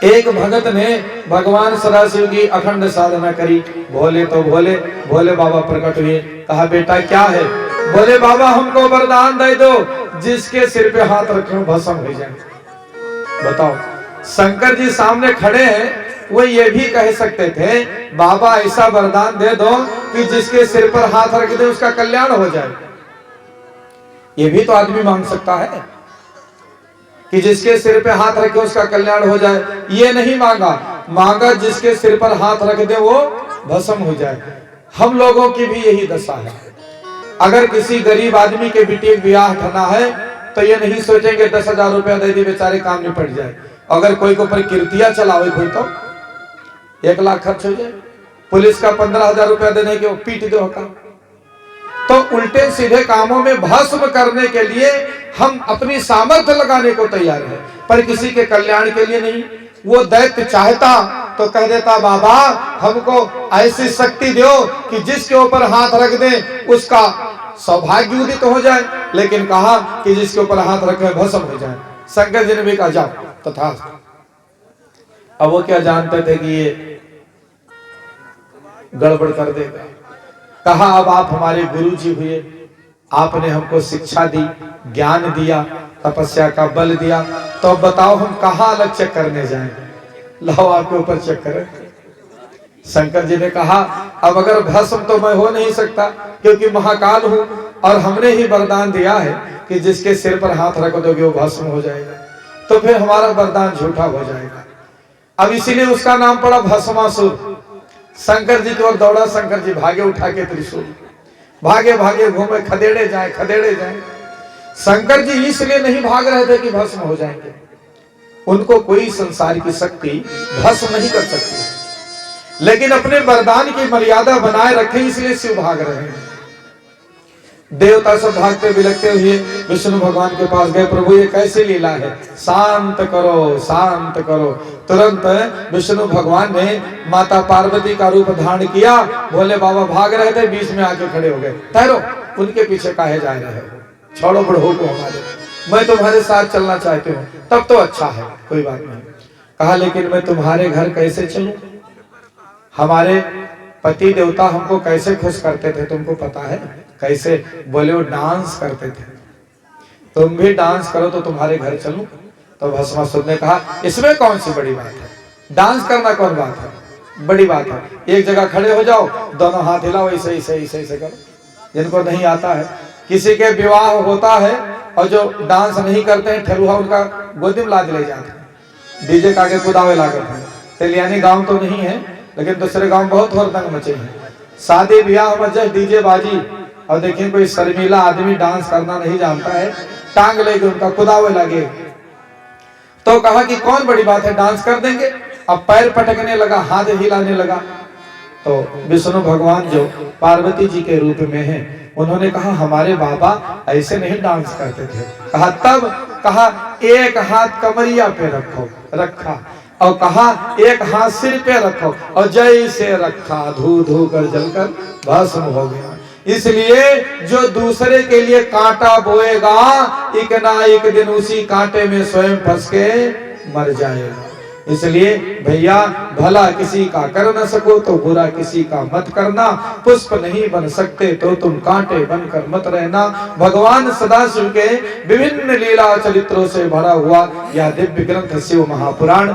एक भगत ने भगवान सदाशिव की अखंड साधना करी। भोले तो भोले, भोले बाबा प्रकट हुए। कहा बेटा क्या है? बोले बाबा हमको वरदान दे दो, जिसके सिर पे हाथ रखो भस्म हो जाए। बताओ, शंकर जी सामने खड़े हैं, वो ये भी कह सकते थे बाबा ऐसा वरदान दे दो कि जिसके सिर पर हाथ रख दे उसका कल्याण हो जाए। ये भी तो आदमी मांग सकता है कि जिसके सिर पे हाथ रखे उसका कल्याण हो जाए। ये नहीं मांगा, मांगा जिसके सिर पर हाथ रख दे वो भस्म हो जाए। हम लोगों की भी यही दशा है। अगर किसी गरीब आदमी के बेटे ब्याह ठना है तो ये नहीं सोचेंगे 10,000 रुपया दे दी बेचारे काम निपट जाए। अगर कोई को पर किर्तिया चलावे कोई तो 1 लाख खर्च हो जाए, पुलिस का 15,000 रुपया देने के वो पीट दो का। तो उल्टे सीधे कामों में भस्म करने के लिए हम अपनी सामर्थ्य लगाने को तैयार हैं, पर किसी के कल्याण के लिए नहीं। वो दैत्य चाहता तो कह देता बाबा हमको ऐसी शक्ति दो कि जिसके ऊपर हाथ रख दे उसका सौभाग्य उदित हो जाए, लेकिन कहा कि जिसके ऊपर हाथ रखे भस्म हो जाए। शंकर जी ने भी कहा जाओ तथा। अब वो क्या जानते थे कि ये गड़बड़ कर देगा। कहा अब आप हमारे गुरु जी हुए, आपने हमको शिक्षा दी, ज्ञान दिया, तपस्या का बल दिया, तो अब बताओ हम कहाँ अलग चेक करने जाएं? लाओ आपके ऊपर चेक करें। शंकर जी ने कहा अब अगर भस्म तो मैं हो नहीं सकता क्योंकि महाकाल हूं, और हमने ही वरदान दिया है कि जिसके सिर पर हाथ रख दोगे वो भस्म हो जाएगा, तो फिर हमारा वरदान झूठा हो जाएगा। अब इसीलिए उसका नाम पड़ा भस्मासुर। शंकर जी की ओर दौड़ा, शंकर जी भागे उठा के त्रिशूल, भागे भागे घूमे, खदेड़े जाए खदेड़े जाए। शंकर जी इसलिए नहीं भाग रहे थे कि भस्म हो जाएंगे, उनको कोई संसार की शक्ति भस्म नहीं कर सकती, लेकिन अपने वरदान की मर्यादा बनाए रखे इसलिए शिव भाग रहे हैं। देवता सब भागते बिलखते हुए विष्णु भगवान के पास गए, प्रभु ये कैसी लीला है, शांत करो शांत करो। तुरंत विष्णु भगवान ने माता पार्वती का रूप धारण किया। भोले बाबा भाग रहे थे, बीच में आके खड़े हो गए। ठहरो, उनके पीछे काहे जा रहे हो, छोड़ो बढ़ो को हमारे, मैं तुम्हारे साथ चलना चाहती हूँ। तब तो अच्छा है, कोई बात नहीं। कहा लेकिन मैं तुम्हारे घर कैसे चलूं? हमारे पति देवता हमको कैसे खुश करते थे तुमको पता है? कैसे? बोले वो डांस करते थे, तुम भी डांस करो तो तुम्हारे घर चलूं। तो भस्मासुर ने कहा इसमें कौन सी बड़ी बात है, डांस करना कौन बात है, बड़ी बात है। एक जगह खड़े हो जाओ, दोनों हाथ हिलाओ, ऐसे ऐसे ऐसे ऐसे करो। जिनको नहीं आता है, किसी के विवाह होता है और जो डांस नहीं करते हैं ठेरुहा उनका गोदी में लाद ले जाते हैं, डीजे का आगे कुदावे लागत है। तेलियानी गांव तो नहीं है, लेकिन दूसरे गांव बहुत और दंग मचे हैं। शादी ब्याह में जब डीजे बाजी, और देखिए कोई शर्मीला आदमी डांस करना नहीं जानता है, टांग लेके उनका कुदावे लगे। तो कहा कि कौन बड़ी बात है, डांस कर देंगे। अब पैर पटकने लगा, हाथ हिलाने लगा। तो विष्णु भगवान जो पार्वती जी के रूप में हैं, उन्होंने कहा हमारे बाबा ऐसे नहीं डांस करते थे। कहा तब? कहा एक हाथ कमरिया पे रखो, रखा, और कहा एक हाथ सिर पे रखो, और जैसे रखा धू धू कर जलकर भस्म हो गया। इसलिए जो दूसरे के लिए कांटा बोएगा, एक ना एक दिन उसी कांटे में स्वयं फंस के मर जाएगा। इसलिए भैया भला किसी का कर न सको तो बुरा किसी का मत करना। पुष्प नहीं बन सकते तो तुम कांटे बनकर मत रहना। भगवान सदाशिव के विभिन्न लीला चरित्रों से भरा हुआ यह दिव्य ग्रंथ शिव महापुराण